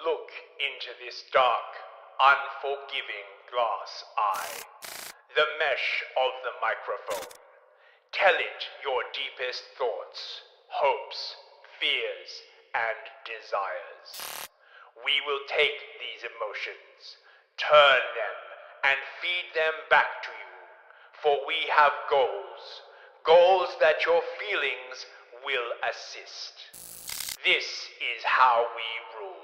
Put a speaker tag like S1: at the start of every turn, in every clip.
S1: Look into this dark, unforgiving glass eye, the mesh of the microphone. Tell it your deepest thoughts, hopes, fears, and desires. We will take these emotions, turn them, and feed them back to you, for we have goals that your feelings will assist. This is how we rule.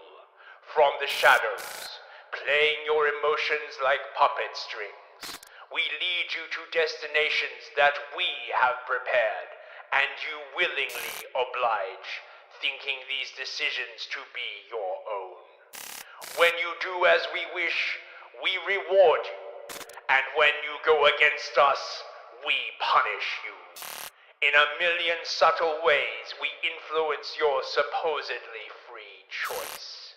S1: From the shadows, playing your emotions like puppet strings, we lead you to destinations that we have prepared, and you willingly oblige, thinking these decisions to be your own. When you do as we wish, we reward you, and when you go against us, we punish you. In a million subtle ways, we influence your supposedly free choice.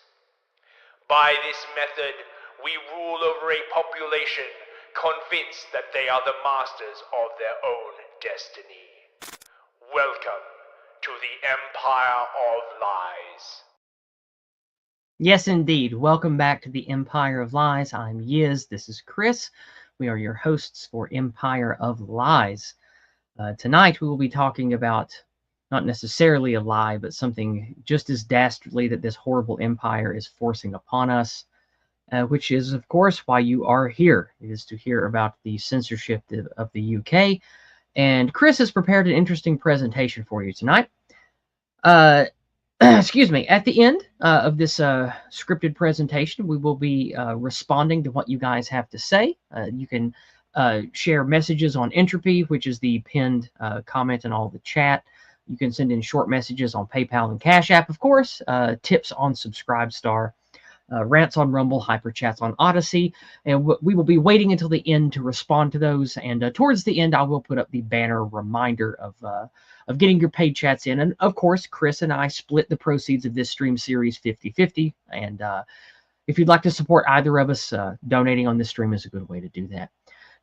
S1: By this method, we rule over a population convinced that they are the masters of their own destiny. Welcome to the Empire of Lies.
S2: Yes, indeed. Welcome back to the Empire of Lies. I'm Yiz. This is Chris. We are your hosts for Empire of Lies. Tonight we will be talking about not necessarily a lie, but something just as dastardly that this horrible empire is forcing upon us, which is, of course, why you are here. It is to hear about the censorship of the UK. And Chris has prepared an interesting presentation for you tonight. Excuse me. At the end of this scripted presentation, we will be responding to what you guys have to say. You can share messages on Entropy, which is the pinned comment in all the chat. You can send in short messages on PayPal and Cash App, of course. Tips on Subscribestar, rants on Rumble, hyperchats on Odyssey, and we will be waiting until the end to respond to those. And towards the end, I will put up the banner reminder of getting your paid chats in. And of course, Chris and I split the proceeds of this stream series 50-50. And if you'd like to support either of us, donating on this stream is a good way to do that.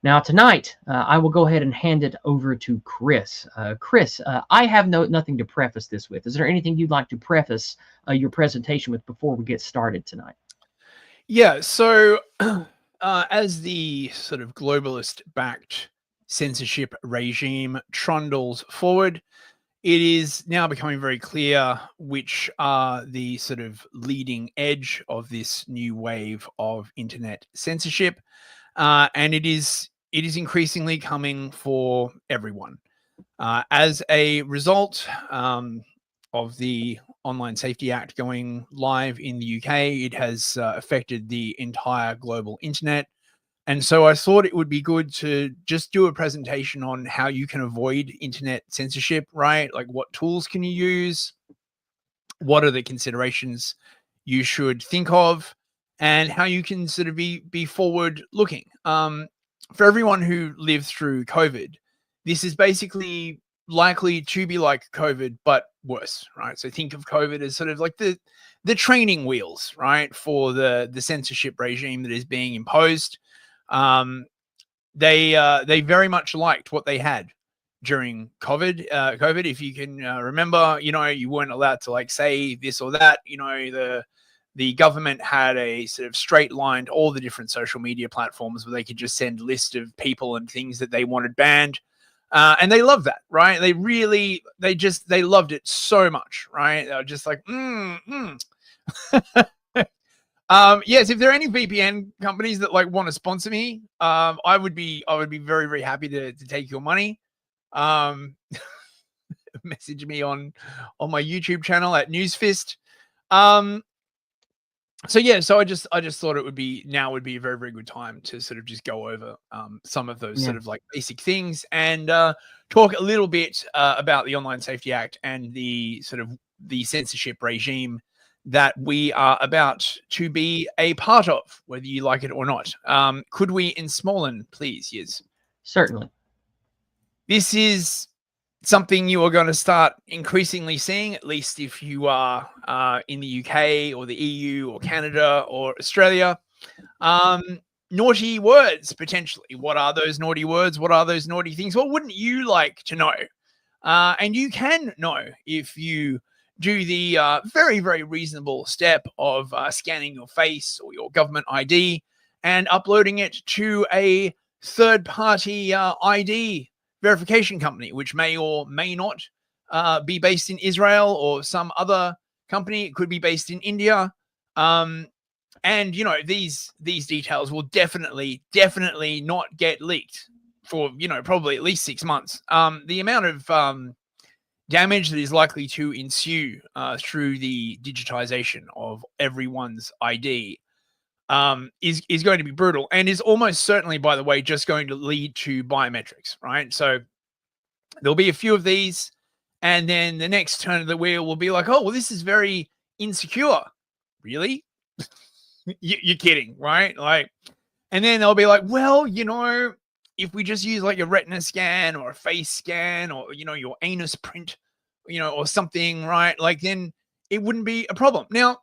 S2: Now, tonight, I will go ahead and hand it over to Chris. Chris, I have nothing to preface this with. Is there anything you'd like to preface your presentation with before we get started tonight?
S3: Yeah, so as the sort of globalist-backed censorship regime trundles forward, it is now becoming very clear which are the sort of leading edge of this new wave of internet censorship, and it is increasingly coming for everyone. As a result of the Online Safety Act going live in the UK, it has affected the entire global internet. And so I thought it would be good to just do a presentation on how you can avoid internet censorship, right? Like what tools can you use? What are the considerations you should think of? And how you can sort of be forward looking. For everyone who lived through COVID, this is basically likely to be like COVID, but worse, right? So think of COVID as sort of like the training wheels, right, for the censorship regime that is being imposed. They very much liked what they had during COVID. If you can remember, you weren't allowed to like say this or that. The government had a sort of straight line to all the different social media platforms where they could just send a list of people and things that they wanted banned. And they loved that, right? They loved it so much, right? They were just like, yes, if there are any VPN companies that like want to sponsor me, I would be very, very happy to take your money. Message me on my YouTube channel at Newsfist. So I just thought it would be a very, very good time to sort of just go over some of those sort of like basic things and talk a little bit about the Online Safety Act and the sort of the censorship regime that we are about to be a part of, whether you like it or not. Could we in Smolin, please? Yes.
S2: Certainly.
S3: This is something you are going to start increasingly seeing, at least if you are in the UK or the EU or Canada or Australia. Naughty words, potentially. What are those naughty words? What are those naughty things? What wouldn't you like to know? And you can know if you do the very, very reasonable step of scanning your face or your government ID and uploading it to a third-party ID verification company, which may or may not be based in Israel or some other company. It could be based in India. And you know, these details will definitely not get leaked for, you know, probably at least 6 months. The amount of damage that is likely to ensue through the digitization of everyone's ID is going to be brutal, and is almost certainly, by the way, just going to lead to biometrics, right? So there'll be a few of these, and then the next turn of the wheel will be like, oh, well, this is very insecure. Really? You're kidding, right? Like, and then they'll be like, well, you know, if we just use like a retina scan or a face scan or, you know, your anus print, you know, or something, right? Like, then it wouldn't be a problem. Now,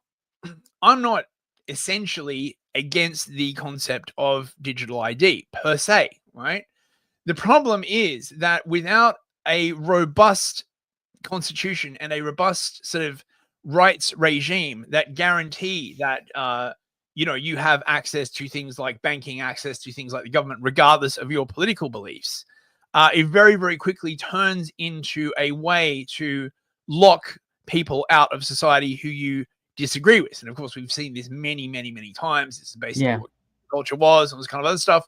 S3: I'm not essentially against the concept of digital ID per se, right? The problem is that without a robust constitution and a robust sort of rights regime that guarantee that, you know, you have access to things like banking, access to things like the government, regardless of your political beliefs, it very, very quickly turns into a way to lock people out of society who you disagree with. And of course, we've seen this many, many, many times. This is basically what culture was, and this kind of other stuff.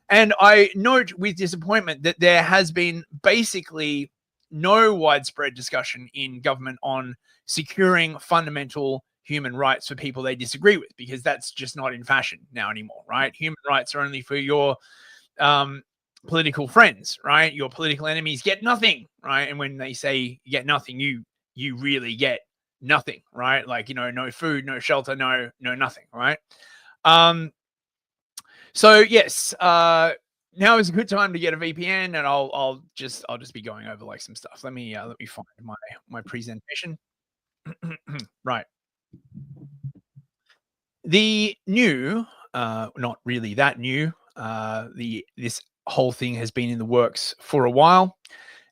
S3: And I note with disappointment that there has been basically no widespread discussion in government on securing fundamental human rights for people they disagree with, because that's just not in fashion now anymore, right? Human rights are only for your political friends, right? Your political enemies get nothing, right? And when they say you get nothing, you really get nothing, right? Like, you know, no food, no shelter, no nothing, right? So yes, now is a good time to get a VPN, and I'll just be going over like some stuff. Let me find my presentation. Right. The new, not really that new, this whole thing has been in the works for a while.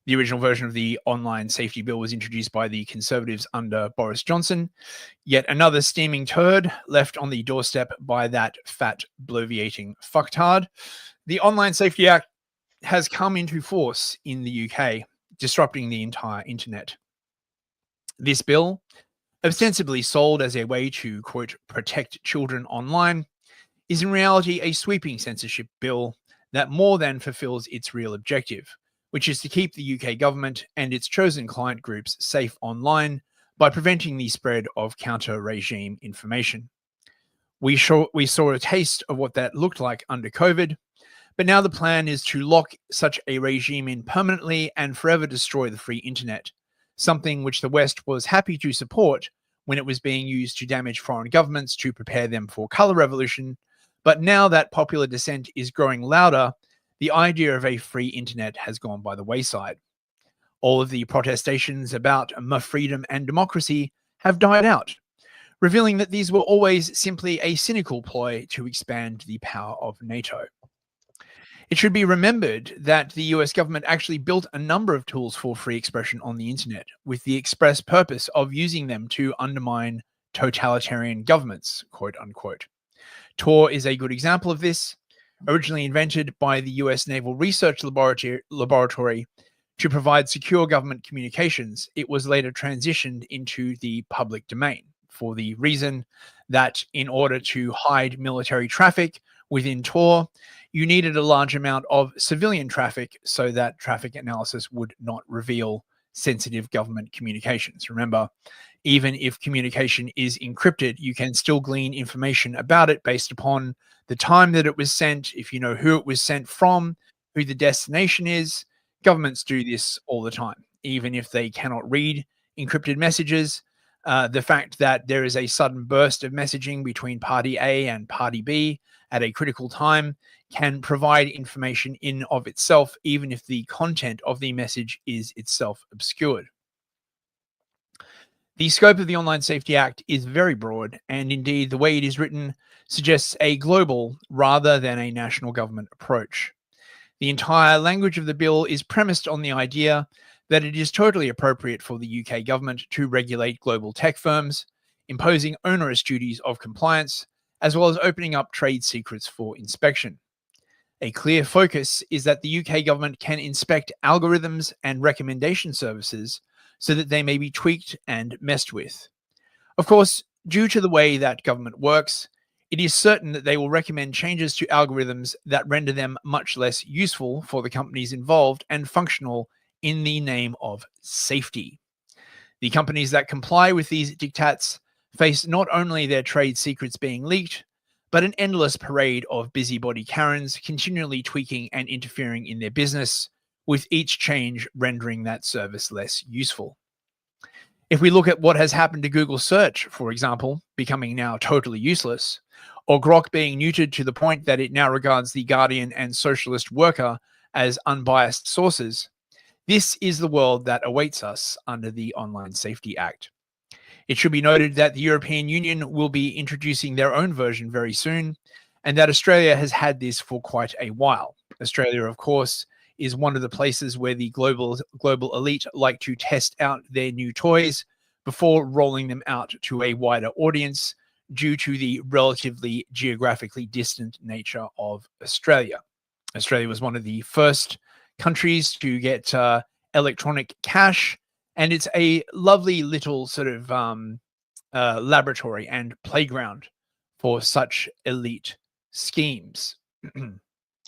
S3: The original version of the online safety bill was introduced by the Conservatives under Boris Johnson. Yet another steaming turd left on the doorstep by that fat, bloviating fucktard. The Online Safety Act has come into force in the UK, disrupting the entire internet. This bill, ostensibly sold as a way to, quote, protect children online, is in reality a sweeping censorship bill that more than fulfills its real objective, which is to keep the UK government and its chosen client groups safe online by preventing the spread of counter-regime information. We saw a taste of what that looked like under COVID, but now the plan is to lock such a regime in permanently and forever destroy the free internet, something which the West was happy to support when it was being used to damage foreign governments to prepare them for color revolution. But now that popular dissent is growing louder, the idea of a free internet has gone by the wayside. All of the protestations about freedom and democracy have died out, revealing that these were always simply a cynical ploy to expand the power of NATO. It should be remembered that the US government actually built a number of tools for free expression on the internet with the express purpose of using them to undermine totalitarian governments, quote unquote. Tor is a good example of this. Originally invented by the US Naval Research Laboratory to provide secure government communications, it was later transitioned into the public domain for the reason that in order to hide military traffic within Tor, you needed a large amount of civilian traffic so that traffic analysis would not reveal sensitive government communications. Remember, even if communication is encrypted, you can still glean information about it based upon the time that it was sent, if you know who it was sent from, who the destination is. Governments do this all the time, even if they cannot read encrypted messages. The fact that there is a sudden burst of messaging between party A and party B at a critical time can provide information in of itself, even if the content of the message is itself obscured. The scope of the Online Safety Act is very broad, and indeed the way it is written suggests a global rather than a national government approach. The entire language of the bill is premised on the idea that it is totally appropriate for the UK government to regulate global tech firms, imposing onerous duties of compliance, as well as opening up trade secrets for inspection. A clear focus is that the UK government can inspect algorithms and recommendation services so that they may be tweaked and messed with. Of course, due to the way that government works, it is certain that they will recommend changes to algorithms that render them much less useful for the companies involved and functional in the name of safety. The companies that comply with these diktats face not only their trade secrets being leaked, but an endless parade of busybody Karens continually tweaking and interfering in their business, with each change rendering that service less useful. If we look at what has happened to Google Search, for example, becoming now totally useless, or Grok being neutered to the point that it now regards The Guardian and Socialist Worker as unbiased sources, this is the world that awaits us under the Online Safety Act. It should be noted that the European Union will be introducing their own version very soon, and that Australia has had this for quite a while. Australia, of course, is one of the places where the global elite like to test out their new toys before rolling them out to a wider audience due to the relatively geographically distant nature of Australia. Australia was one of the first countries to get electronic cash, and it's a lovely little sort of laboratory and playground for such elite schemes.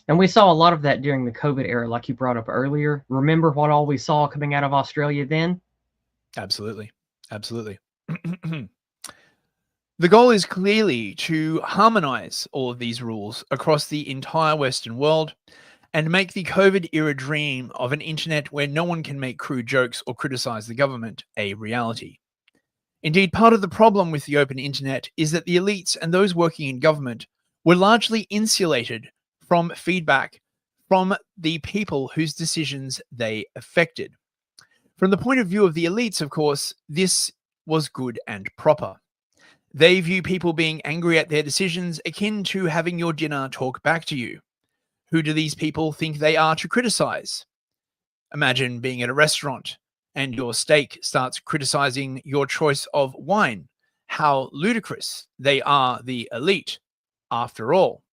S2: And we saw a lot of that during the COVID era, like you brought up earlier. Remember what all we saw coming out of Australia then?
S3: Absolutely. Absolutely. The goal is clearly to harmonize all of these rules across the entire Western world and make the COVID era dream of an internet where no one can make crude jokes or criticize the government a reality. Indeed, part of the problem with the open internet is that the elites and those working in government were largely insulated from feedback from the people whose decisions they affected. From the point of view of the elites, of course, this was good and proper. They view people being angry at their decisions akin to having your dinner talk back to you. Who do these people think they are to criticize? Imagine being at a restaurant and your steak starts criticizing your choice of wine. How ludicrous. They are the elite, after all.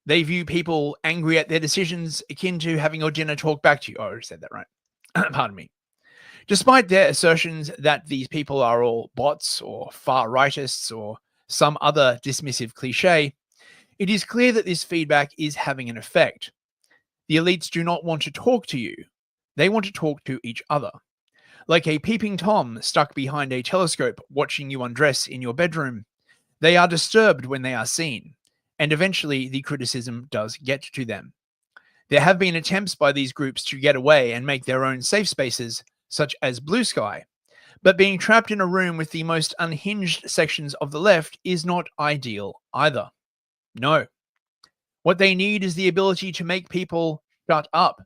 S3: They view people angry at their decisions akin to having your dinner talk back to you. Oh, I already said that right. Pardon me. Despite their assertions that these people are all bots or far-rightists or some other dismissive cliche, it is clear that this feedback is having an effect. The elites do not want to talk to you. They want to talk to each other. Like a peeping Tom stuck behind a telescope watching you undress in your bedroom, they are disturbed when they are seen, and eventually the criticism does get to them. There have been attempts by these groups to get away and make their own safe spaces, such as Blue Sky, but being trapped in a room with the most unhinged sections of the left is not ideal either. No. What they need is the ability to make people shut up,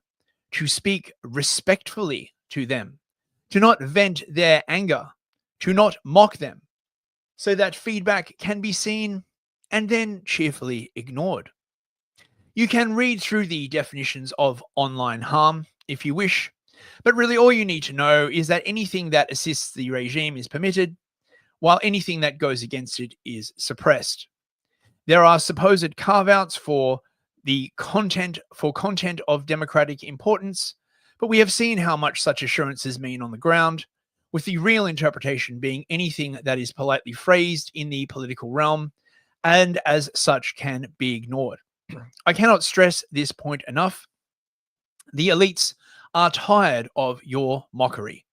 S3: to speak respectfully to them, to not vent their anger, to not mock them, so that feedback can be seen and then cheerfully ignored. You can read through the definitions of online harm if you wish, but really all you need to know is that anything that assists the regime is permitted, while anything that goes against it is suppressed. There are supposed carve-outs for the content of democratic importance, but we have seen how much such assurances mean on the ground, with the real interpretation being anything that is politely phrased in the political realm, and as such can be ignored. I cannot stress this point enough. The elites are tired of your mockery.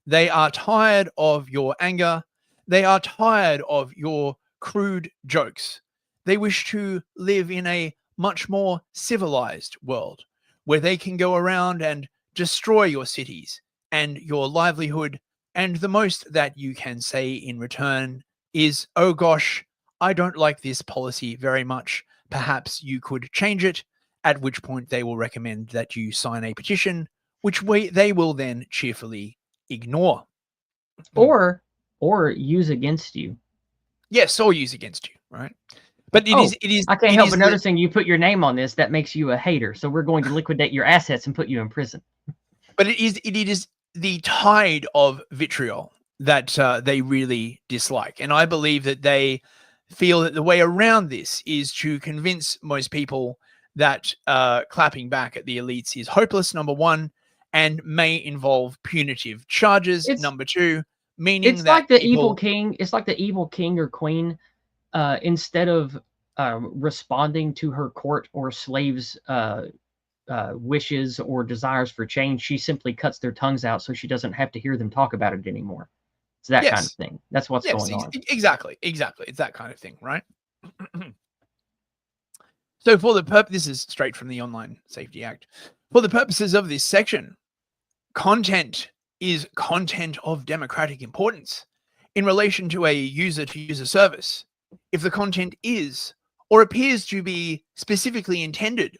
S3: They are tired of your anger. They are tired of your crude jokes. They wish to live in a much more civilized world where they can go around and destroy your cities and your livelihood, and the most that you can say in return is, "Oh gosh, I don't like this policy very much. Perhaps you could change it," at which point they will recommend that you sign a petition, which they will then cheerfully ignore.
S2: Or use against you.
S3: Yes, or use against you, right? But it is.
S2: I can't help but noticing you put your name on this. That makes you a hater. So we're going to liquidate your assets and put you in prison.
S3: But it is the tide of vitriol that they really dislike. And I believe that they feel that the way around this is to convince most people that clapping back at the elites is hopeless, number one, and may involve punitive charges,
S2: It's
S3: number two, meaning
S2: it's
S3: that
S2: like the evil
S3: people...
S2: king. It's like the evil king or queen. Instead of responding to her court or slaves' wishes or desires for change, she simply cuts their tongues out so she doesn't have to hear them talk about it anymore. It's that kind of
S3: Yes.
S2: thing. That's what's
S3: Yes,
S2: going on.
S3: exactly. It's that kind of thing, right? So for the purpose, this is straight from the Online Safety Act. For the purposes of this section, content is content of democratic importance in relation to a user-to-user service. If the content is or appears to be specifically intended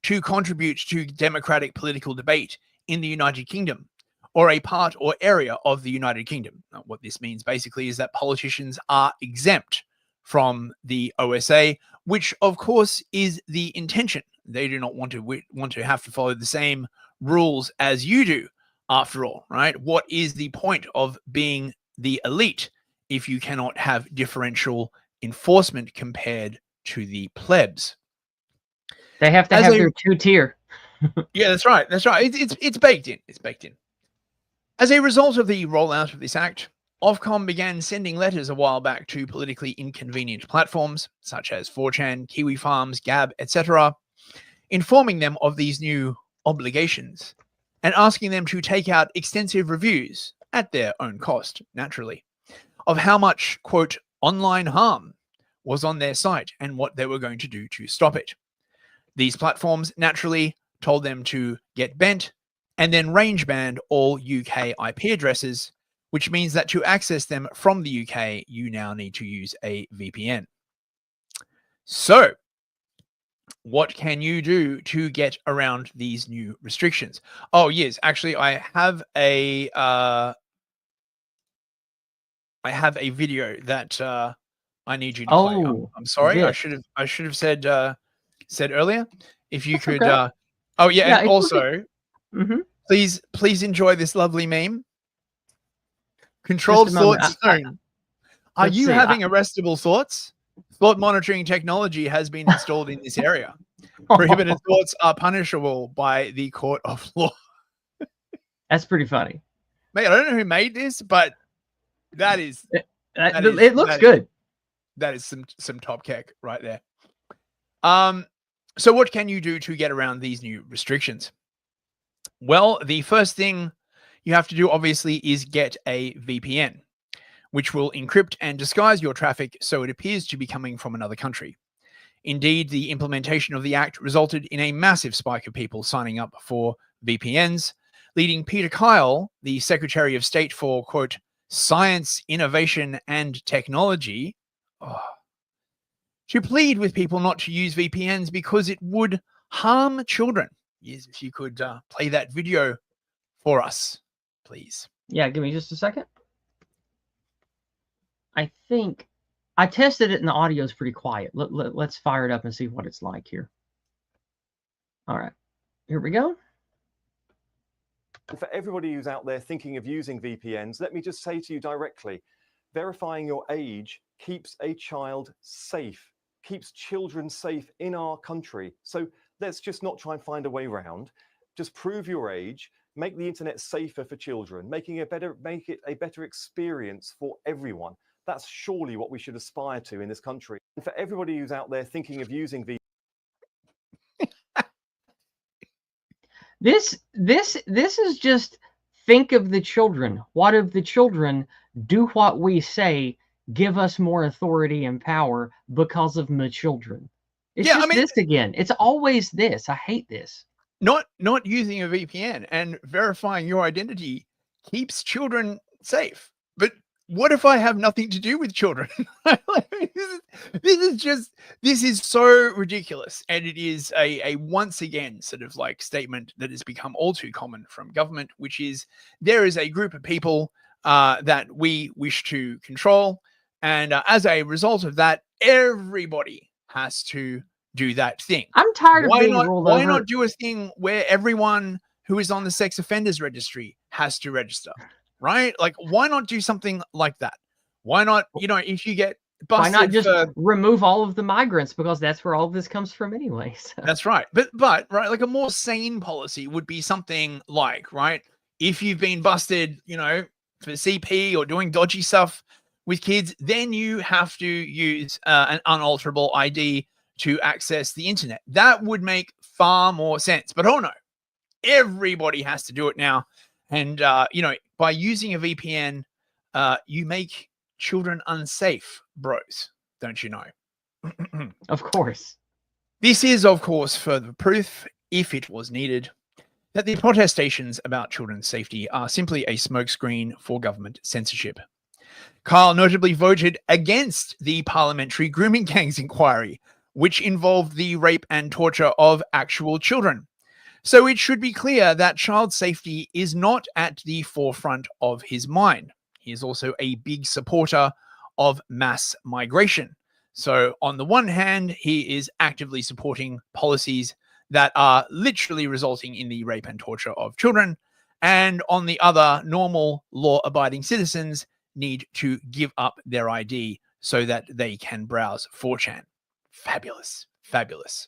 S3: to contribute to democratic political debate in the United Kingdom or a part or area of the United Kingdom. Now, what this means basically is that politicians are exempt from the OSA, which of course is the intention. They do not want to have to follow the same rules as you do, after all, right? What is the point of being the elite if you cannot have differential enforcement compared to the plebs?
S2: They have to have their two-tier.
S3: Yeah, that's right. That's right. It's baked in. It's baked in. As a result of the rollout of this act, Ofcom began sending letters a while back to politically inconvenient platforms such as 4chan, Kiwi Farms, Gab, etc., informing them of these new obligations and asking them to take out extensive reviews at their own cost, naturally, of how much, quote, online harm was on their site and what they were going to do to stop it. These platforms naturally told them to get bent and then range banned all UK IP addresses, which means that to access them from the UK, you now need to use a VPN. So, what can you do to get around these new restrictions? Oh, yes, actually, I have a video that I need you to play. I'm sorry, I should have said earlier. If you could,
S2: okay.
S3: Oh yeah,
S2: Yeah,
S3: and also,
S2: okay.
S3: please enjoy this lovely meme. Controlled thoughts zone. Are you having arrestable thoughts? Thought monitoring technology has been installed in this area. Prohibited thoughts are punishable by the court of law.
S2: That's pretty funny.
S3: Mate, I don't know who made this, but that is
S2: it looks good.
S3: That is some top keck right there. So what can you do to get around these new restrictions? Well, the first thing you have to do, obviously, is get a VPN, which will encrypt and disguise your traffic so it appears to be coming from another country. Indeed, the implementation of the Act resulted in a massive spike of people signing up for VPNs, leading Peter Kyle, the Secretary of State for, quote, Science, Innovation and Technology, to plead with people not to use VPNs because it would harm children. Yes, if you could play that video for us, please.
S2: Yeah, give me just a second. I think I tested it and the audio is pretty quiet. Let's fire it up and see what it's like here. All right, here we go.
S4: For everybody who's out there thinking of using VPNs, let me just say to you directly, verifying your age keeps a child safe, keeps children safe in our country. So let's just not try and find a way around. Just prove your age, make the internet safer for children, make it a better experience for everyone. That's surely what we should aspire to in this country. And for everybody who's out there thinking of using VPNs,
S2: This is just think of the children. What if the children do what we say, give us more authority and power because of the children? It's this again. It's always this. I hate this.
S3: Not using a VPN and verifying your identity keeps children safe. But what if I have nothing to do with children? This is so ridiculous. And it is a once again sort of like statement that has become all too common from government, which is there is a group of people that we wish to control. And as a result of that, everybody has to do that thing.
S2: I'm tired of being rolled over.
S3: Why not do a thing where everyone who is on the sex offenders registry has to register, right? Like, why not do something like that? Why not, if you get
S2: Why not
S3: busted
S2: just
S3: for...
S2: remove all of the migrants, because that's where all of this comes from anyway. So.
S3: That's right. But right, like a more sane policy would be something like, right, if you've been busted, for CP or doing dodgy stuff with kids, then you have to use an unalterable ID to access the internet. That would make far more sense. But oh no, everybody has to do it now. And, by using a VPN, you make children unsafe, bros, don't you know?
S2: Of course.
S3: This is, of course, further proof, if it was needed, that the protestations about children's safety are simply a smokescreen for government censorship. Kyle notably voted against the parliamentary grooming gangs inquiry, which involved the rape and torture of actual children. So it should be clear that child safety is not at the forefront of his mind. He is also a big supporter of mass migration. So on the one hand, he is actively supporting policies that are literally resulting in the rape and torture of children. And on the other, normal law-abiding citizens need to give up their ID so that they can browse 4chan. Fabulous. Fabulous.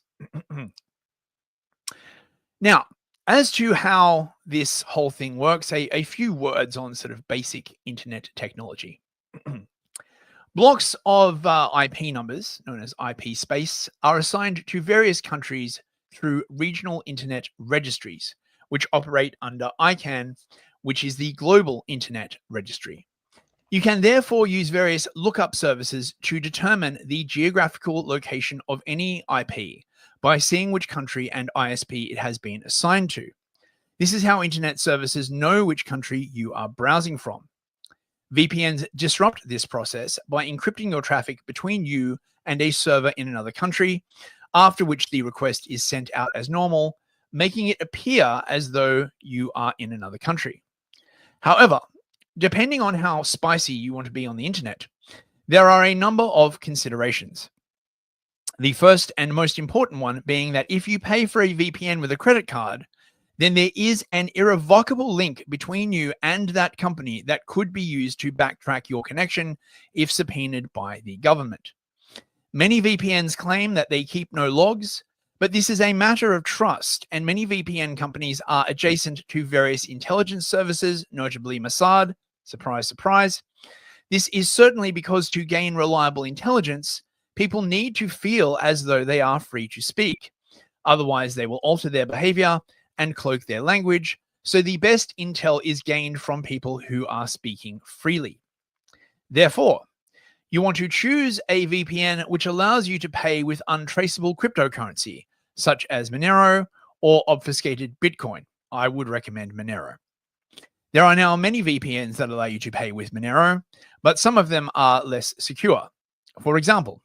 S3: Now, as to how this whole thing works, a few words on sort of basic internet technology. Blocks of IP numbers, known as IP space, are assigned to various countries through regional internet registries, which operate under ICANN, which is the Global Internet Registry. You can therefore use various lookup services to determine the geographical location of any IP by seeing which country and ISP it has been assigned to. This is how internet services know which country you are browsing from. VPNs disrupt this process by encrypting your traffic between you and a server in another country, after which the request is sent out as normal, making it appear as though you are in another country. However, depending on how spicy you want to be on the internet, there are a number of considerations. The first and most important one being that if you pay for a VPN with a credit card, then there is an irrevocable link between you and that company that could be used to backtrack your connection if subpoenaed by the government. Many VPNs claim that they keep no logs, but this is a matter of trust, and many VPN companies are adjacent to various intelligence services, notably Mossad. Surprise, surprise. This is certainly because to gain reliable intelligence, people need to feel as though they are free to speak. Otherwise, they will alter their behavior and cloak their language, so the best intel is gained from people who are speaking freely. Therefore, you want to choose a VPN which allows you to pay with untraceable cryptocurrency, such as Monero or obfuscated Bitcoin. I would recommend Monero. There are now many VPNs that allow you to pay with Monero, but some of them are less secure. For example,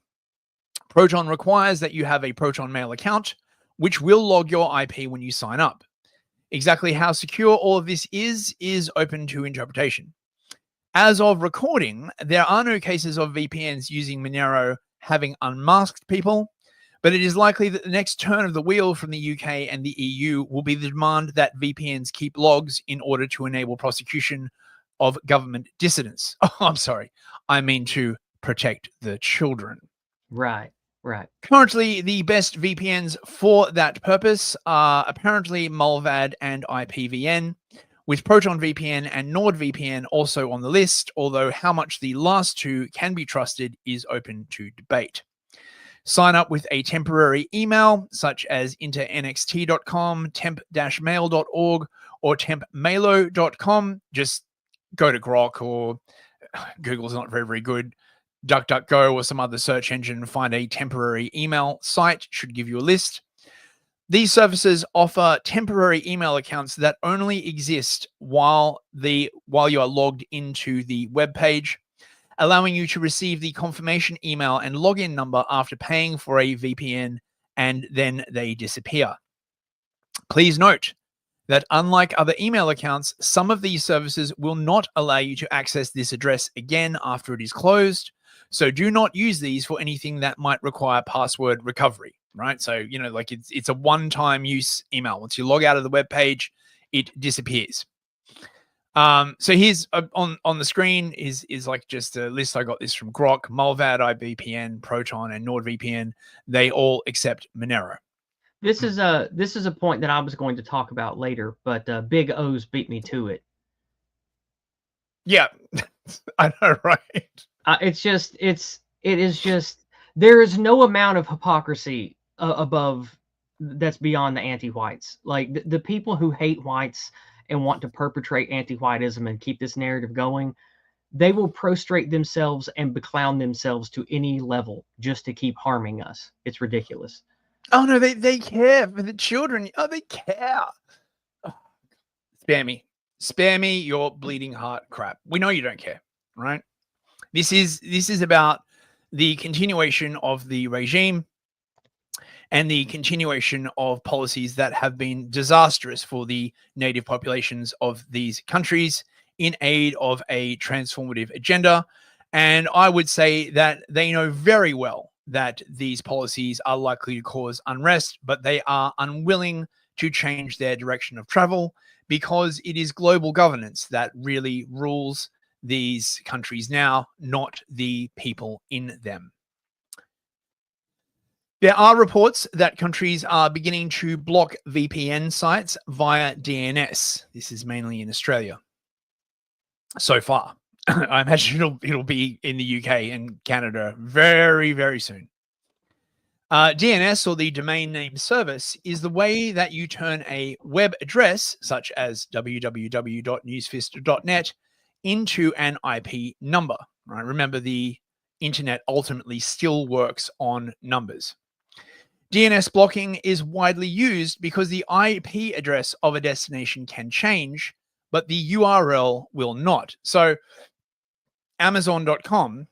S3: Proton requires that you have a Proton Mail account, which will log your IP when you sign up. Exactly how secure all of this is open to interpretation. As of recording, there are no cases of VPNs using Monero having unmasked people, but it is likely that the next turn of the wheel from the UK and the EU will be the demand that VPNs keep logs in order to enable prosecution of government dissidents. Oh, I'm sorry. I mean to protect the children.
S2: Right. Right.
S3: Currently, the best VPNs for that purpose are apparently Mullvad and IPVN, with Proton VPN and NordVPN also on the list, although how much the last two can be trusted is open to debate. Sign up with a temporary email, such as internxt.com, temp-mail.org, or tempmailo.com. Just go to Grok, or Google's not very, very good. DuckDuckGo or some other search engine, find a temporary email site, should give you a list. These services offer temporary email accounts that only exist while you are logged into the web page, allowing you to receive the confirmation email and login number after paying for a VPN, and then they disappear. Please note that unlike other email accounts, some of these services will not allow you to access this address again after it is closed. So do not use these for anything that might require password recovery, right? So, like it's a one-time use email. Once you log out of the web page, it disappears. So here's on the screen is like just a list. I got this from Grok, Mullvad, IVPN, Proton, and NordVPN. They all accept Monero.
S2: This is a point that I was going to talk about later, but Big O's beat me to it.
S3: Yeah, I know, right?
S2: It is just there is no amount of hypocrisy above that's beyond the anti-whites. Like the people who hate whites and want to perpetrate anti-whiteism and keep this narrative going, they will prostrate themselves and beclown themselves to any level just to keep harming us. It's ridiculous.
S3: Oh no, they care for the children. Oh, they care. Oh, spare me your bleeding heart crap. We know you don't care, right? This is about the continuation of the regime and the continuation of policies that have been disastrous for the native populations of these countries in aid of a transformative agenda. And I would say that they know very well that these policies are likely to cause unrest, but they are unwilling to change their direction of travel because it is global governance that really rules these countries now, not the people in them. There are reports that countries are beginning to block VPN sites via DNS. This is mainly in Australia so far. I imagine it'll be in the UK and Canada very, very soon. DNS, or the domain name service, is the way that you turn a web address, such as www.newsfist.net, into an IP number. Right? Remember, the internet ultimately still works on numbers. DNS blocking is widely used because the IP address of a destination can change, but the URL will not. So Amazon.com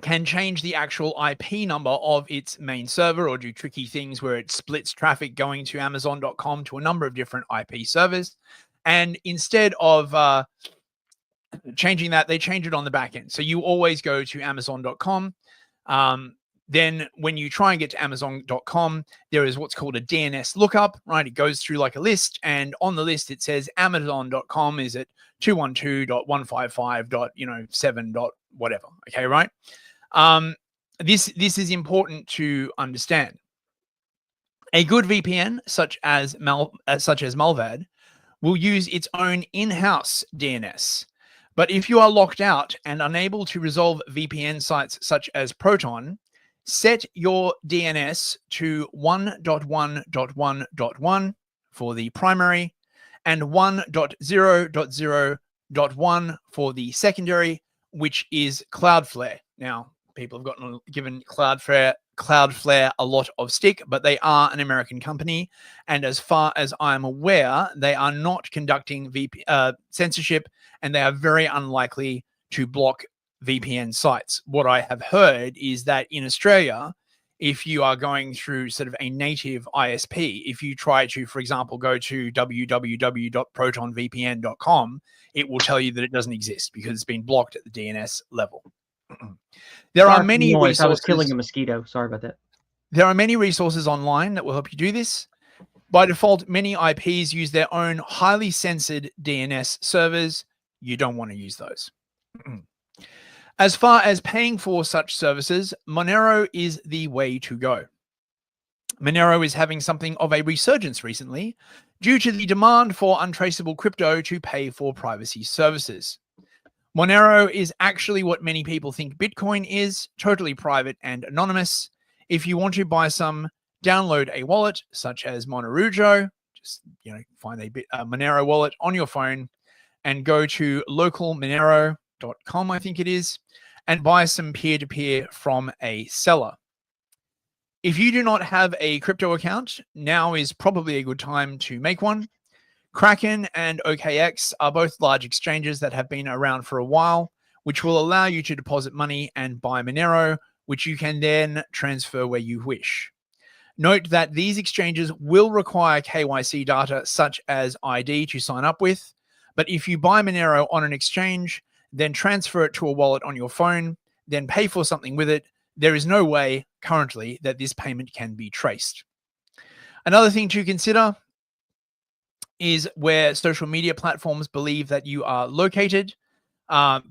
S3: can change the actual IP number of its main server or do tricky things where it splits traffic going to Amazon.com to a number of different IP servers. And instead of changing that, they change it on the back end. So you always go to Amazon.com. Then when you try and get to Amazon.com, there is what's called a DNS lookup, right? It goes through like a list, and on the list it says Amazon.com is at 212.155.7. Whatever. Okay, right? This is important to understand. A good VPN, such as Mullvad, will use its own in-house DNS. But if you are locked out and unable to resolve VPN sites such as Proton, set your DNS to 1.1.1.1 for the primary and 1.0.0.1 for the secondary, which is Cloudflare. Now, people have given Cloudflare a lot of stick, but they are an American company. And as far as I'm aware, they are not conducting censorship, and they are very unlikely to block VPN sites. What I have heard is that in Australia, if you are going through sort of a native ISP, if you try to, for example, go to www.protonvpn.com, it will tell you that it doesn't exist because it's been blocked at the DNS level. There are many resources.
S2: I was killing a mosquito. Sorry about that.
S3: There are many resources online that will help you do this. By default, many IPs use their own highly censored DNS servers. You don't want to use those. As far as paying for such services, Monero is the way to go. Monero is having something of a resurgence recently due to the demand for untraceable crypto to pay for privacy services. Monero is actually what many people think Bitcoin is, totally private and anonymous. If you want to buy some, download a wallet such as Monerujo. Just find a Monero wallet on your phone and go to localmonero.com, I think it is, and buy some peer-to-peer from a seller. If you do not have a crypto account, now is probably a good time to make one. Kraken and OKX are both large exchanges that have been around for a while, which will allow you to deposit money and buy Monero, which you can then transfer where you wish. Note that these exchanges will require KYC data such as ID to sign up with, but if you buy Monero on an exchange, then transfer it to a wallet on your phone, then pay for something with it, there is no way currently that this payment can be traced. Another thing to consider, is where social media platforms believe that you are located. I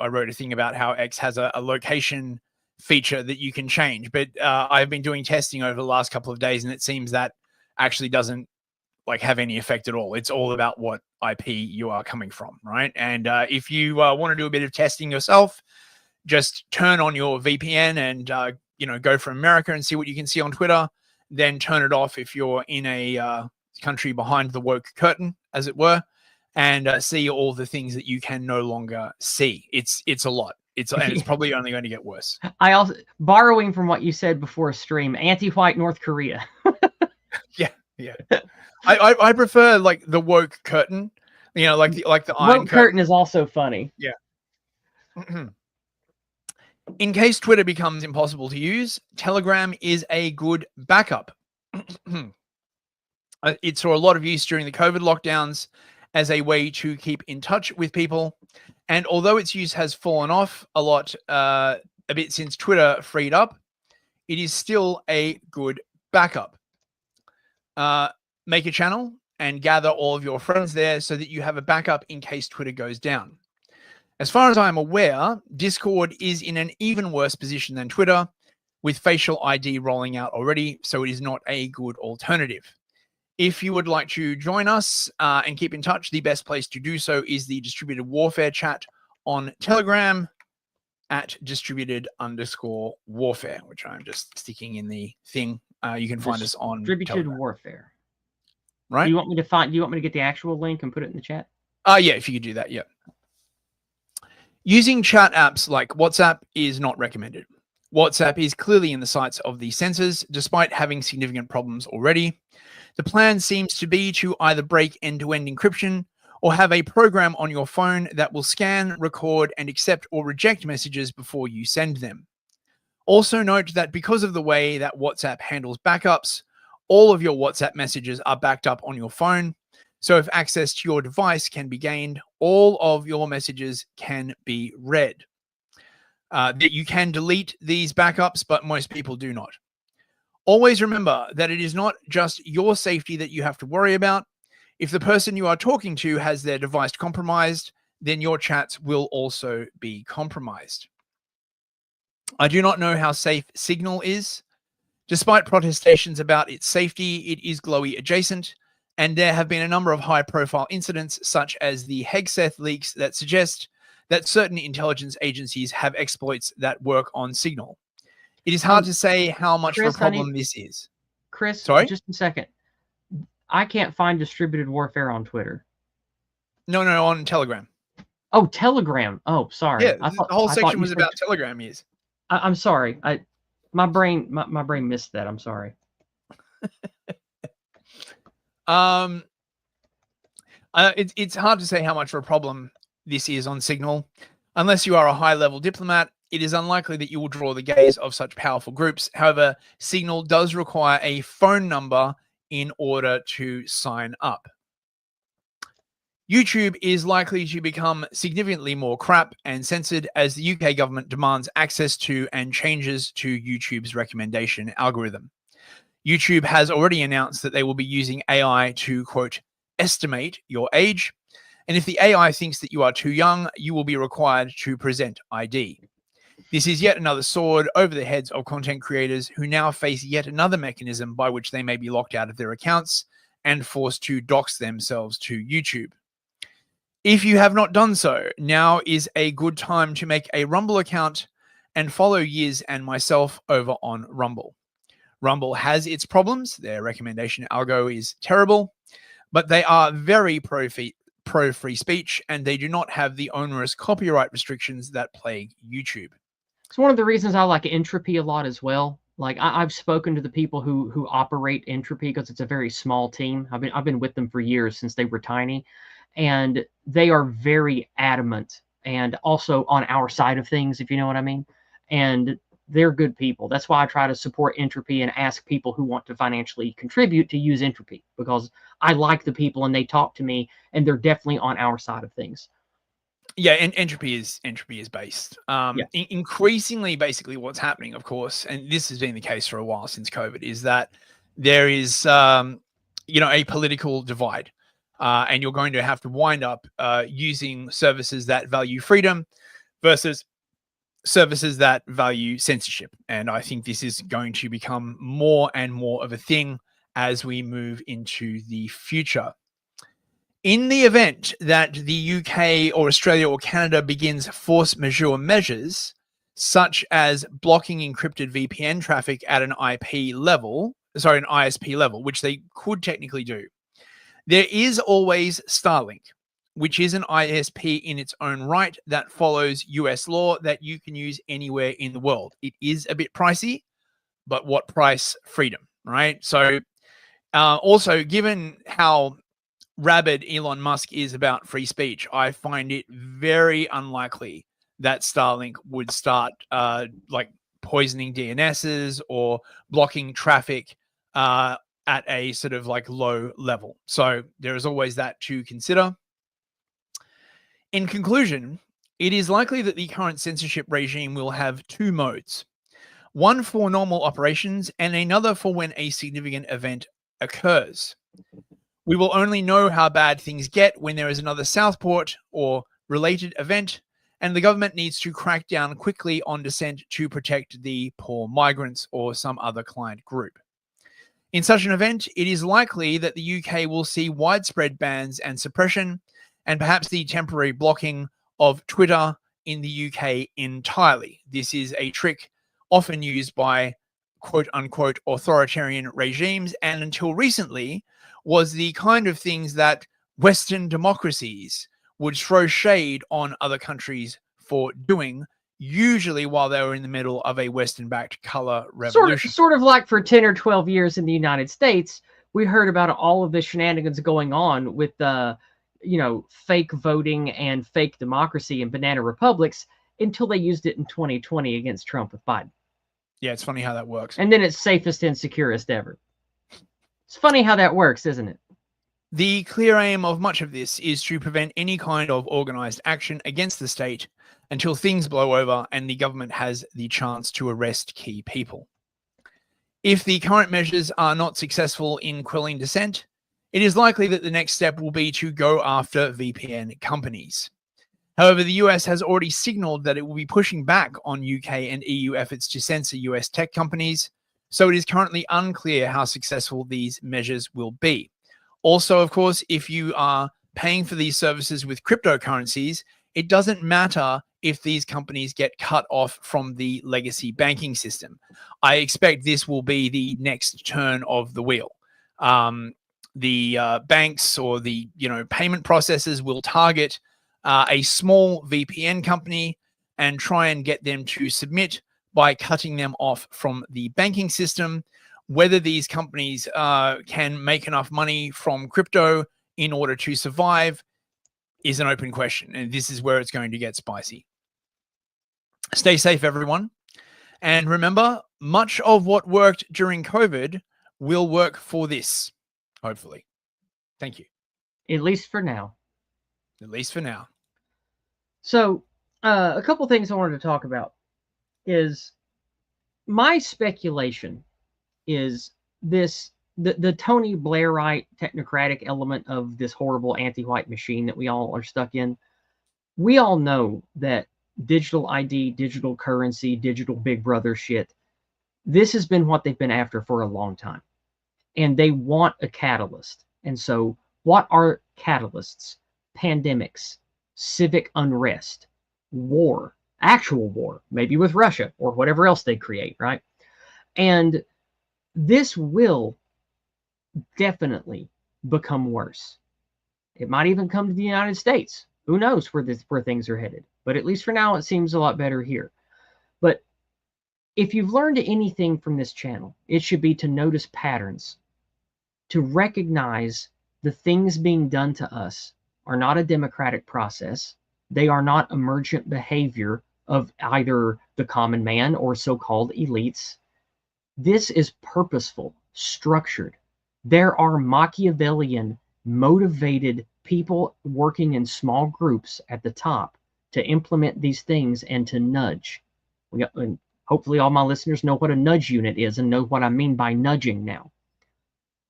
S3: wrote a thing about how X has a location feature that you can change, but I've been doing testing over the last couple of days, and it seems that actually doesn't like have any effect at all. It's all about what IP you are coming from, right? And if you want to do a bit of testing yourself, just turn on your VPN and go from America and see what you can see on Twitter. Then turn it off if you're in a country behind the woke curtain, as it were, and see all the things that you can no longer see. It's a lot. And it's probably only going to get worse.
S2: I also, borrowing from what you said before stream, anti-white North Korea.
S3: Yeah. I prefer like the woke curtain, like the iron
S2: woke curtain is also funny.
S3: Yeah. In case Twitter becomes impossible to use, Telegram is a good backup. It saw a lot of use during the COVID lockdowns as a way to keep in touch with people. And although its use has fallen off a bit since Twitter freed up, it is still a good backup. Make a channel and gather all of your friends there so that you have a backup in case Twitter goes down. As far as I'm aware, Discord is in an even worse position than Twitter, with facial ID rolling out already, so it is not a good alternative. If you would like to join us and keep in touch, the best place to do so is the Distributed Warfare chat on Telegram at distributed_warfare, which I'm just sticking in the thing. You can find us on
S2: Distributed
S3: Telegram.
S2: Warfare.
S3: Right?
S2: Do you want me to get the actual link and put it in the chat?
S3: Yeah, if you could do that, yeah. Using chat apps like WhatsApp is not recommended. WhatsApp is clearly in the sights of the censors, despite having significant problems already. The plan seems to be to either break end-to-end encryption or have a program on your phone that will scan, record, and accept or reject messages before you send them. Also note that because of the way that WhatsApp handles backups, all of your WhatsApp messages are backed up on your phone. So if access to your device can be gained, all of your messages can be read. That you can delete these backups, but most people do not. Always remember that it is not just your safety that you have to worry about. If the person you are talking to has their device compromised, then your chats will also be compromised. I do not know how safe Signal is. Despite protestations about its safety, it is glowy adjacent, and there have been a number of high-profile incidents, such as the Hegseth leaks, that suggest that certain intelligence agencies have exploits that work on Signal. It is hard to say how much
S2: Chris,
S3: of a problem this is.
S2: Chris,
S3: sorry?
S2: Just a second. I can't find Distributed Warfare on Twitter.
S3: No, on Telegram.
S2: Oh, Telegram. Oh, sorry.
S3: Yeah, the whole section was about Telegram use.
S2: I'm sorry. My brain missed that. I'm sorry.
S3: It's hard to say how much of a problem this is on Signal. Unless you are a high-level diplomat, it is unlikely that you will draw the gaze of such powerful groups. However, Signal does require a phone number in order to sign up. YouTube is likely to become significantly more crap and censored as the UK government demands access to and changes to YouTube's recommendation algorithm. YouTube has already announced that they will be using AI to, quote, estimate your age. And if the AI thinks that you are too young, you will be required to present ID. This is yet another sword over the heads of content creators who now face yet another mechanism by which they may be locked out of their accounts and forced to dox themselves to YouTube. If you have not done so, now is a good time to make a Rumble account and follow Yiz and myself over on Rumble. Rumble has its problems. Their recommendation algo is terrible, but they are very pro-free speech, and they do not have the onerous copyright restrictions that plague YouTube.
S2: It's one of the reasons I like Entropy a lot as well. Like I've spoken to the people who operate Entropy because it's a very small team. I've been with them for years since they were tiny, and they are very adamant and also on our side of things, if you know what I mean. And they're good people. That's why I try to support Entropy and ask people who want to financially contribute to use Entropy, because I like the people and they talk to me and they're definitely on our side of things.
S3: Yeah, and Entropy is based. Increasingly, basically what's happening, of course, and this has been the case for a while since COVID, is that there is, a political divide. and you're going to have to wind up using services that value freedom versus services that value censorship. And I think this is going to become more and more of a thing as we move into the future. In the event that the UK or Australia or Canada begins force majeure measures, such as blocking encrypted VPN traffic at an ISP level, which they could technically do, there is always Starlink, which is an ISP in its own right that follows US law that you can use anywhere in the world. It is a bit pricey, but what price? Freedom, right? So also, given how rabid Elon Musk is about free speech, I find it very unlikely that Starlink would start like poisoning DNSs or blocking traffic at a sort of like low level. So there is always that to consider. In conclusion, it is likely that the current censorship regime will have two modes, one for normal operations and another for when a significant event occurs. We will only know how bad things get when there is another Southport or related event, and the government needs to crack down quickly on dissent to protect the poor migrants or some other client group. In such an event, it is likely that the UK will see widespread bans and suppression, and perhaps the temporary blocking of Twitter in the UK entirely. This is a trick often used by quote-unquote authoritarian regimes, and until recently was the kind of things that Western democracies would throw shade on other countries for doing, usually while they were in the middle of a Western-backed color revolution.
S2: Sort of like for 10 or 12 years in the United States, we heard about all of the shenanigans going on with fake voting and fake democracy and banana republics until they used it in 2020 against Trump with Biden.
S3: Yeah, it's funny how that works.
S2: And then it's safest and securest ever. It's funny how that works, isn't it?
S3: The clear aim of much of this is to prevent any kind of organized action against the state until things blow over and the government has the chance to arrest key people. If the current measures are not successful in quelling dissent, it is likely that the next step will be to go after VPN companies. However, the US has already signaled that it will be pushing back on UK and EU efforts to censor US tech companies, so it is currently unclear how successful these measures will be. Also, of course, if you are paying for these services with cryptocurrencies, it doesn't matter if these companies get cut off from the legacy banking system. I expect this will be the next turn of the wheel. The banks or the payment processors will target a small VPN company and try and get them to submit by cutting them off from the banking system. Whether these companies can make enough money from crypto in order to survive is an open question, and this is where it's going to get spicy. Stay safe, everyone. And remember, much of what worked during COVID will work for this, hopefully. Thank you.
S2: At least for now.
S3: At least for now.
S2: So, a couple things I wanted to talk about is my speculation is this, the Tony Blairite technocratic element of this horrible anti-white machine that we all are stuck in. We all know that digital ID, digital currency, digital big brother shit, this has been what they've been after for a long time. And they want a catalyst. And so what are catalysts? Pandemics, civic unrest, war, actual war, maybe with Russia or whatever else they create, right? And this will definitely become worse. It might even come to the United States. Who knows where things are headed? But at least for now, it seems a lot better here. But if you've learned anything from this channel, it should be to notice patterns, to recognize the things being done to us are not a democratic process. They are not emergent behavior of either the common man or so-called elites. This is purposeful, structured. There are Machiavellian, motivated people working in small groups at the top to implement these things and to nudge. And hopefully all my listeners know what a nudge unit is and know what I mean by nudging now.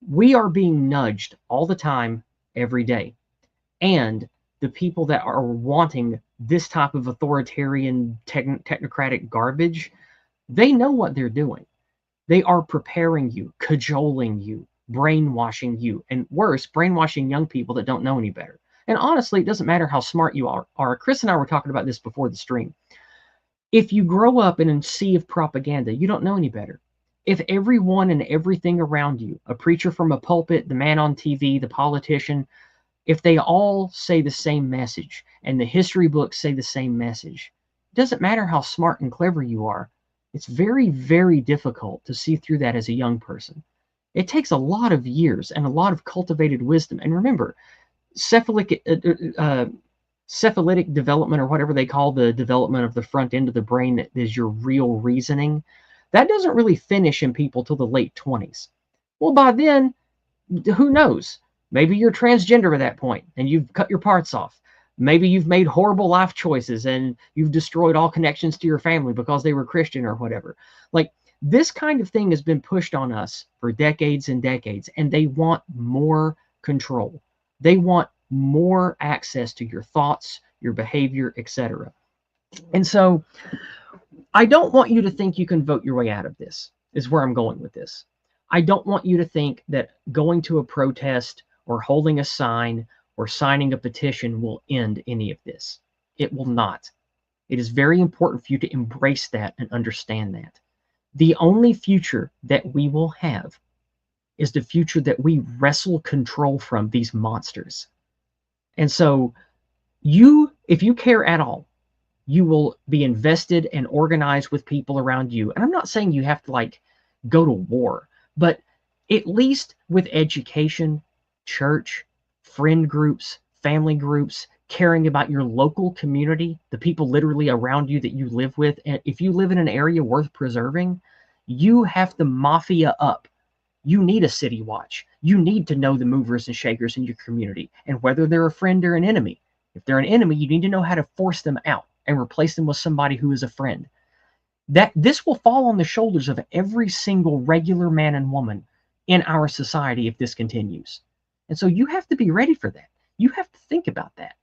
S2: We are being nudged all the time every day. And the people that are wanting this type of authoritarian technocratic garbage, they know what they're doing. They are preparing you, cajoling you, brainwashing you, and worse, brainwashing young people that don't know any better. And honestly, it doesn't matter how smart you are. Chris and I were talking about this before the stream. If you grow up in a sea of propaganda, you don't know any better. If everyone and everything around you, a preacher from a pulpit, the man on TV, the politician, if they all say the same message and the history books say the same message, it doesn't matter how smart and clever you are. It's very, very difficult to see through that as a young person. It takes a lot of years and a lot of cultivated wisdom. And remember, cephalic development, or whatever they call the development of the front end of the brain that is your real reasoning, that doesn't really finish in people till the late 20s. Well, by then, who knows? Maybe you're transgender at that point and you've cut your parts off. Maybe you've made horrible life choices and you've destroyed all connections to your family because they were Christian or whatever. Like, this kind of thing has been pushed on us for decades and decades, and they want more control. They want more access to your thoughts, your behavior, etc. And so I don't want you to think you can vote your way out of this, is where I'm going with this. I don't want you to think that going to a protest or holding a sign or signing a petition will end any of this. It will not. It is very important for you to embrace that and understand that. The only future that we will have is the future that we wrestle control from these monsters. And so if you care at all, you will be invested and organized with people around you. And I'm not saying you have to like go to war, but at least with education, church, friend groups, family groups, caring about your local community, the people literally around you that you live with. And if you live in an area worth preserving, you have to mafia up. You need a city watch. You need to know the movers and shakers in your community, and whether they're a friend or an enemy. If they're an enemy, you need to know how to force them out and replace them with somebody who is a friend. This will fall on the shoulders of every single regular man and woman in our society if this continues. And so you have to be ready for that. You have to think about that.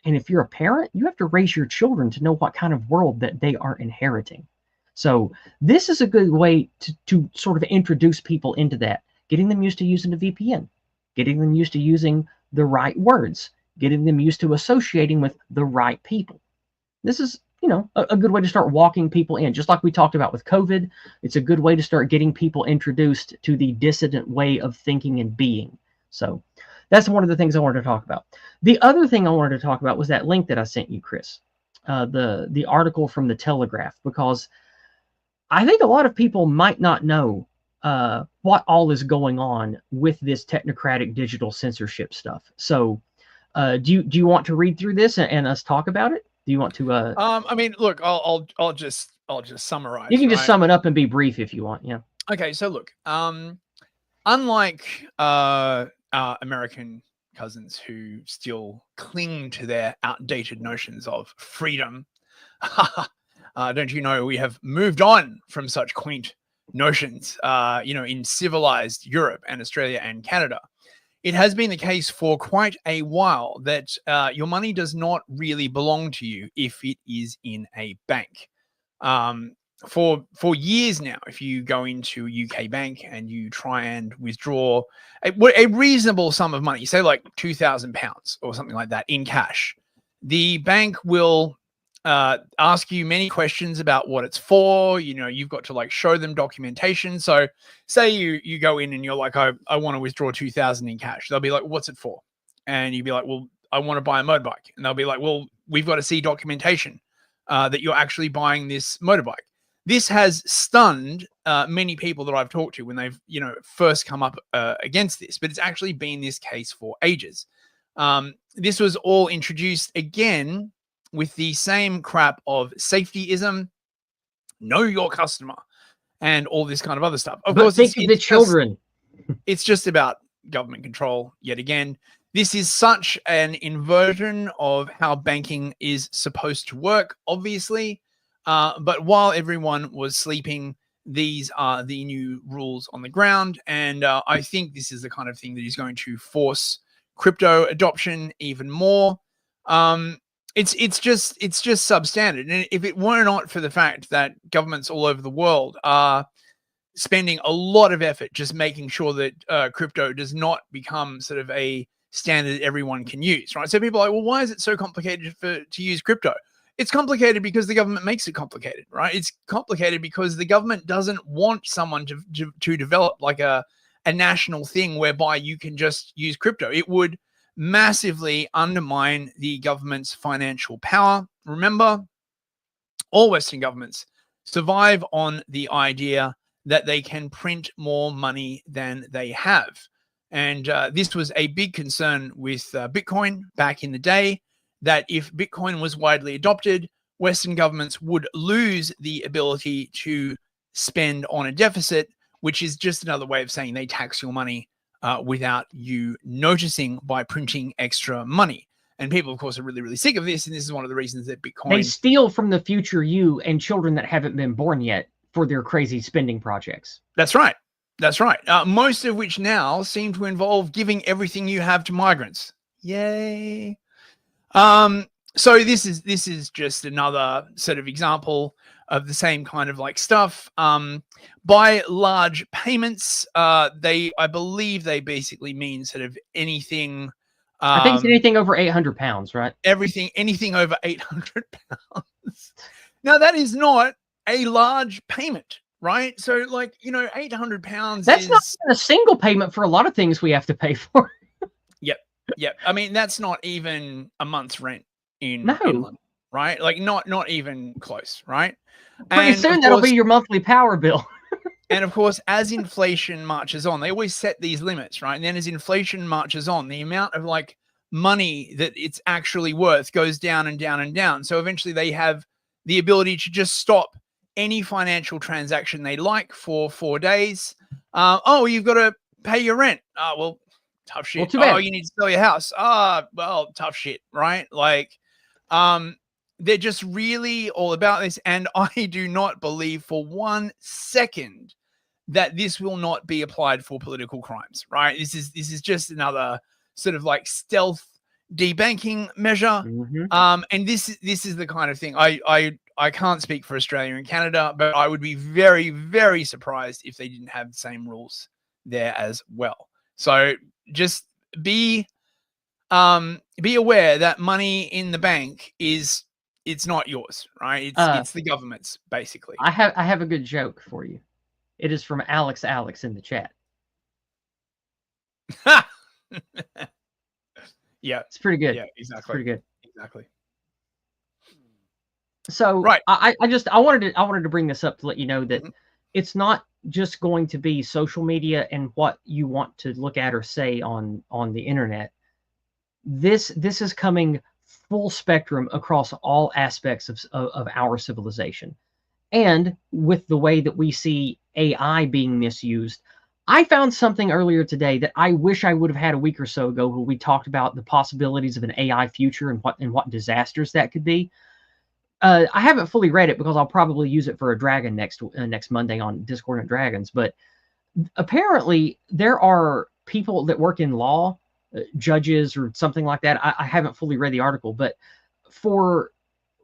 S2: And if you're a parent, you have to raise your children to know what kind of world that they are inheriting. So this is a good way to sort of introduce people into that, getting them used to using a VPN, getting them used to using the right words, getting them used to associating with the right people. This is, a good way to start walking people in. Just like we talked about with COVID, it's a good way to start getting people introduced to the dissident way of thinking and being. So that's one of the things I wanted to talk about. The other thing I wanted to talk about was that link that I sent you, Chris, the article from the Telegraph, because I think a lot of people might not know what all is going on with this technocratic digital censorship stuff. So do you want to read through this and us talk about it? Do you want to?
S3: I mean, look, I'll just summarize.
S2: You can just sum it up and be brief if you want. Yeah.
S3: Okay. So look, unlike our American cousins who still cling to their outdated notions of freedom, don't you know we have moved on from such quaint notions, in civilized Europe and Australia and Canada. It has been the case for quite a while that your money does not really belong to you if it is in a bank. For years now, if you go into a UK bank and you try and withdraw a reasonable sum of money, say like £2,000 or something like that in cash, the bank will ask you many questions about what it's for. You've got to like show them documentation. So say you go in and you're like, I want to withdraw 2,000 in cash. They'll be like, what's it for? And you'd be like, well, I want to buy a motorbike. And they'll be like, well, we've got to see documentation that you're actually buying this motorbike. This has stunned many people that I've talked to when they've, first come up against this, but it's actually been this case for ages. This was all introduced again with the same crap of safetyism, know your customer, and all this kind of other stuff. Of course,
S2: think of the children.
S3: It's just about government control yet again. This is such an inversion of how banking is supposed to work, obviously. But while everyone was sleeping, these are the new rules on the ground. And I think this is the kind of thing that is going to force crypto adoption even more. It's just substandard. And if it were not for the fact that governments all over the world are spending a lot of effort just making sure that crypto does not become sort of a standard everyone can use, right? So people are like, well, why is it so complicated to use crypto? It's complicated because the government makes it complicated, right? It's complicated because the government doesn't want someone to develop like a national thing whereby you can just use crypto. It would massively undermine the government's financial power. Remember, all Western governments survive on the idea that they can print more money than they have. And this was a big concern with Bitcoin back in the day, that if Bitcoin was widely adopted, Western governments would lose the ability to spend on a deficit, which is just another way of saying they tax your money without you noticing by printing extra money. And people, of course, are really, really sick of this. And this is one of the reasons that Bitcoin...
S2: They steal from the future you and children that haven't been born yet for their crazy spending projects.
S3: That's right. That's right. Most of which now seem to involve giving everything you have to migrants. Yay. So this is just another sort of example of the same kind of like stuff. By large payments, I believe they basically mean sort of anything.
S2: I think it's anything over 800 pounds, right?
S3: Anything over 800 pounds. Now that is not a large payment, right? So like, 800 pounds.
S2: That's not a single payment for a lot of things we have to pay for.
S3: Yep. I mean, that's not even a month's rent in London, right? Like not even close, right?
S2: Pretty soon that'll be your monthly power bill.
S3: And of course, as inflation marches on, they always set these limits, right? And then as inflation marches on, the amount of like money that it's actually worth goes down and down and down. So eventually they have the ability to just stop any financial transaction they like for 4 days. You've got to pay your rent. Well, tough shit.
S2: Well,
S3: you need to sell your house. Well, tough shit, right? Like, they're just really all about this. And I do not believe for 1 second that this will not be applied for political crimes, right? This is just another sort of like stealth debanking measure.
S2: Mm-hmm.
S3: And this is the kind of thing I can't speak for Australia and Canada, but I would be very, very surprised if they didn't have the same rules there as well. So just be aware that money in the bank it's not yours, right? It's the government's, basically.
S2: I have a good joke for you. It is from Alex in the chat.
S3: Yeah,
S2: it's pretty good.
S3: Yeah, exactly.
S2: It's pretty good.
S3: Exactly.
S2: So
S3: right.
S2: I wanted to bring this up to let you know that it's not just going to be social media and what you want to look at or say on the internet. This is coming full spectrum across all aspects of our civilization. And with the way that we see AI being misused, I found something earlier today that I wish I would have had a week or so ago, where we talked about the possibilities of an AI future and what disasters that could be. I haven't fully read it because I'll probably use it for a dragon next Monday on Discordant Dragons. But apparently there are people that work in law, judges or something like that. I haven't fully read the article, but for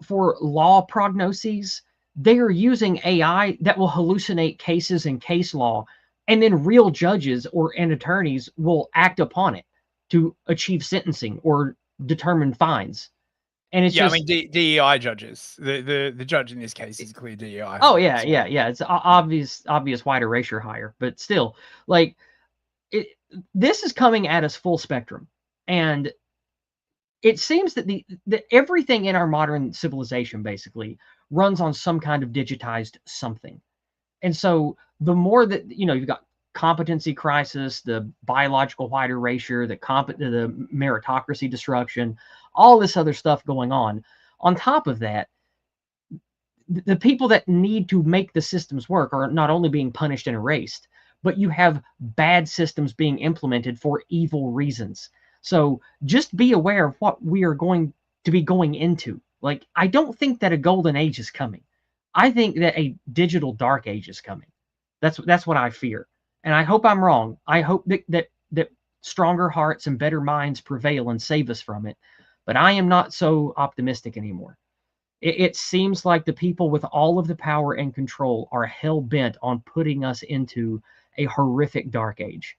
S2: law prognoses, they are using AI that will hallucinate cases and case law, and then real judges and attorneys will act upon it to achieve sentencing or determine fines. And it's
S3: I mean, DEI judges. The judge in this case is clear DEI.
S2: Oh yeah. It's obvious white erasure hire, but still, like, this is coming at us full spectrum, and it seems that that everything in our modern civilization basically runs on some kind of digitized something. And so the more that you've got competency crisis, the biological white erasure, the meritocracy destruction, all this other stuff going on. On top of that, the people that need to make the systems work are not only being punished and erased, but you have bad systems being implemented for evil reasons. So just be aware of what we are going to be going into. Like, I don't think that a golden age is coming. I think that a digital dark age is coming. That's what I fear. And I hope I'm wrong. I hope that stronger hearts and better minds prevail and save us from it. But I am not so optimistic anymore. It seems like the people with all of the power and control are hell bent on putting us into a horrific dark age.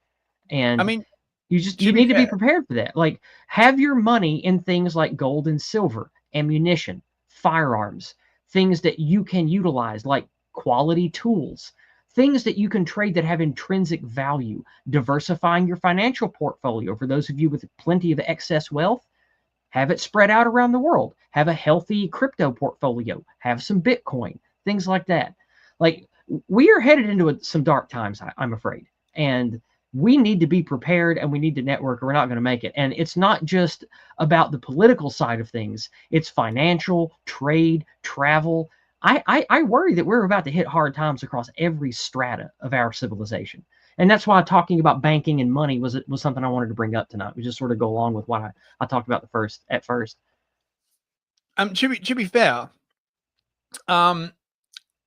S2: And
S3: I mean,
S2: you need to be prepared for that. Like, have your money in things like gold and silver, ammunition, firearms, things that you can utilize, like quality tools, things that you can trade that have intrinsic value, diversifying your financial portfolio. For those of you with plenty of excess wealth, have it spread out around the world. Have a healthy crypto portfolio. Have some Bitcoin, things like that. Like, we are headed into some dark times, I'm afraid. And we need to be prepared, and we need to network, or we're not going to make it. And it's not just about the political side of things. It's financial, trade, travel. I worry that we're about to hit hard times across every strata of our civilization. And that's why talking about banking and money was something I wanted to bring up tonight. We just sort of go along with what I talked about at first.
S3: To be fair,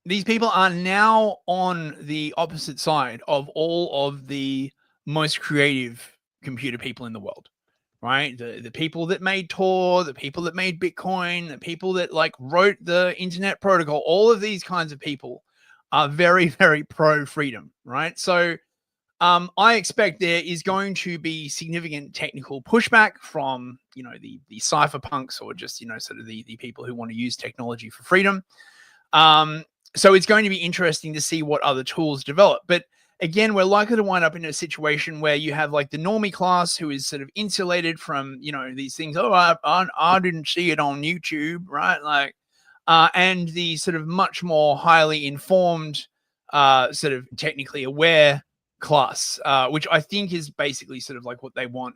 S3: these people are now on the opposite side of all of the most creative computer people in the world, right? The people that made Tor, the people that made Bitcoin, the people that like wrote the internet protocol, all of these kinds of people are very, very pro freedom, right? So I expect there is going to be significant technical pushback from, the cypherpunks, or just, sort of the people who want to use technology for freedom. So it's going to be interesting to see what other tools develop. But again, we're likely to wind up in a situation where you have like the normie class who is sort of insulated from, these things. Oh, I didn't see it on YouTube, right? Like, and the sort of much more highly informed, sort of technically aware class, which I think is basically sort of like what they want.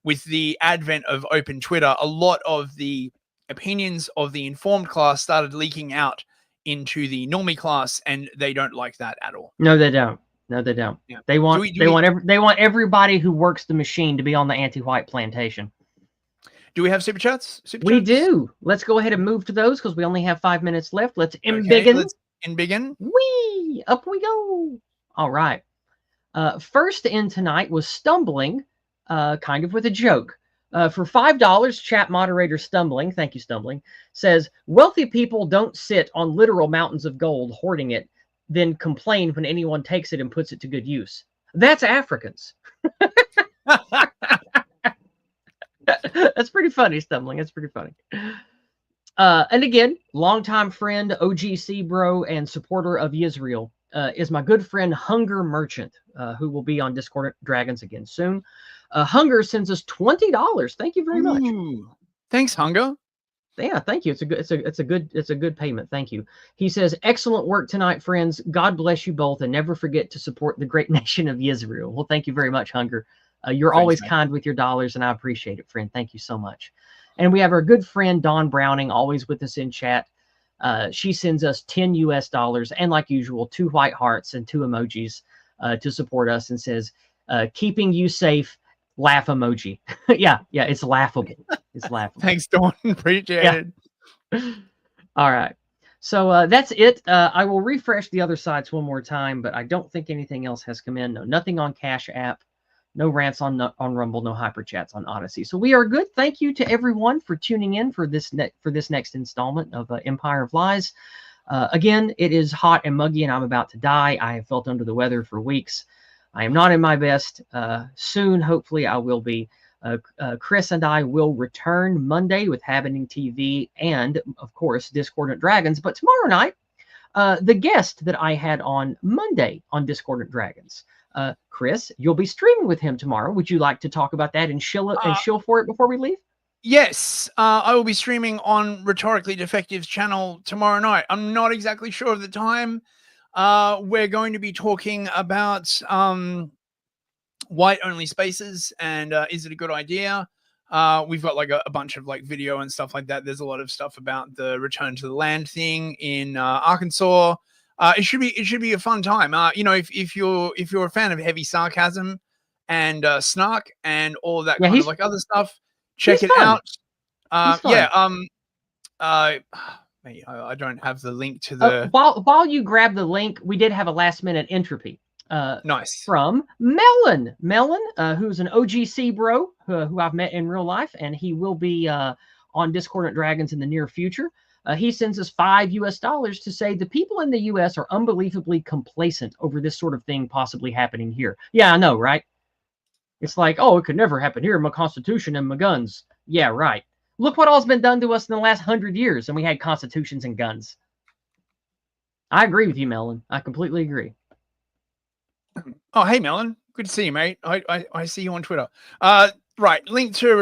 S3: With the advent of open Twitter, a lot of the opinions of the informed class started leaking out into the normie class, and they don't like that at all.
S2: No, they don't. No, they don't. Yeah. They want everybody who works the machine to be on the anti-white plantation.
S3: Do we have super chats?
S2: We do. Let's go ahead and move to those because we only have 5 minutes left. Let's embiggen.
S3: Let's embiggen.
S2: Whee! Up we go. All right. First in tonight was Stumbling, kind of with a joke. For $5, chat moderator Stumbling, thank you, Stumbling, says, wealthy people don't sit on literal mountains of gold hoarding it, then complain when anyone takes it and puts it to good use. That's Africans. That's pretty funny, Stumbling. That's pretty funny. And again, longtime friend, OGC bro, and supporter of Israel is my good friend Hunger Merchant, who will be on Discord Dragons again soon. Hunger sends us $20. Thank you very much.
S3: Thanks, Hunger.
S2: Yeah, thank you. It's a good payment. Thank you. He says, excellent work tonight, friends. God bless you both, and never forget to support the great nation of Israel. Well, thank you very much, Hunger. You're always kind with your dollars, and I appreciate it, friend. Thank you so much. And we have our good friend Dawn Browning, always with us in chat. She sends us $10 US, and like usual, 2 white hearts and 2 emojis to support us, and says, keeping you safe. Laugh emoji. yeah, it's laughable. It's laughable.
S3: Thanks, Dawn. Appreciate it.
S2: All right. So that's it. I will refresh the other sites one more time, but I don't think anything else has come in. No, nothing on Cash App. No rants on Rumble. No hyper chats on Odyssey. So we are good. Thank you to everyone for tuning in for this next installment of Empire of Lies. Again, it is hot and muggy, and I'm about to die. I have felt under the weather for weeks. I am not in my best. Soon, hopefully, I will be. Chris and I will return Monday with Happening TV and, of course, Discordant Dragons. But tomorrow night, the guest that I had on Monday on Discordant Dragons, Chris, you'll be streaming with him tomorrow. Would you like to talk about that and shill for it before we leave?
S3: Yes, I will be streaming on Rhetorically Defective's channel tomorrow night. I'm not exactly sure of the time. We're going to be talking about white-only spaces, and is it a good idea? We've got like a bunch of like video and stuff like that. There's a lot of stuff about the return to the land thing in Arkansas. It should be a fun time. If you're a fan of heavy sarcasm and snark and all of that kind of like other stuff, check it out. I don't have the link to the.
S2: While you grab the link, we did have a last minute entropy.
S3: Nice.
S2: From Melon. Melon, who's an OGC bro, who I've met in real life, and he will be on Discordant Dragons in the near future. He sends us $5 to say the people in the U.S. are unbelievably complacent over this sort of thing possibly happening here. Yeah, I know, right? It's like, oh, it could never happen here. My Constitution and my guns. Yeah, right. Look what all's been done to us in the last 100 years, and we had constitutions and guns. I agree with you, Melon. I completely agree.
S3: Oh, hey, Melon. Good to see you, mate. I see you on Twitter. Right, link to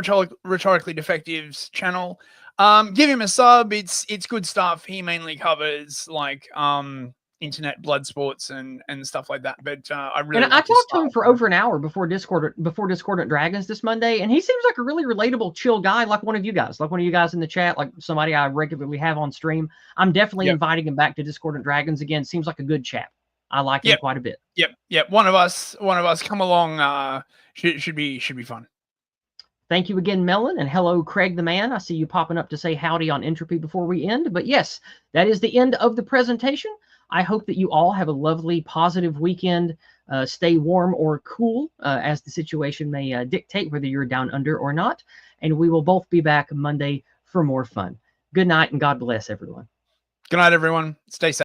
S3: Rhetorically Defective's channel. Give him a sub. It's good stuff. He mainly covers like internet blood sports and stuff like that. But I really
S2: I talked to him for over an hour before Discordant Dragons this Monday, and he seems like a really relatable, chill guy, like one of you guys in the chat, like somebody I regularly have on stream. I'm definitely inviting him back to Discordant Dragons again. Seems like a good chap. I like him quite a bit.
S3: Yep. One of us come along. Should be fun.
S2: Thank you again, Melon, and hello, Craig the Man. I see you popping up to say howdy on Entropy before we end. But yes, that is the end of the presentation. I hope that you all have a lovely, positive weekend. Stay warm or cool, as the situation may dictate, whether you're down under or not. And we will both be back Monday for more fun. Good night, and God bless everyone.
S3: Good night, everyone. Stay safe.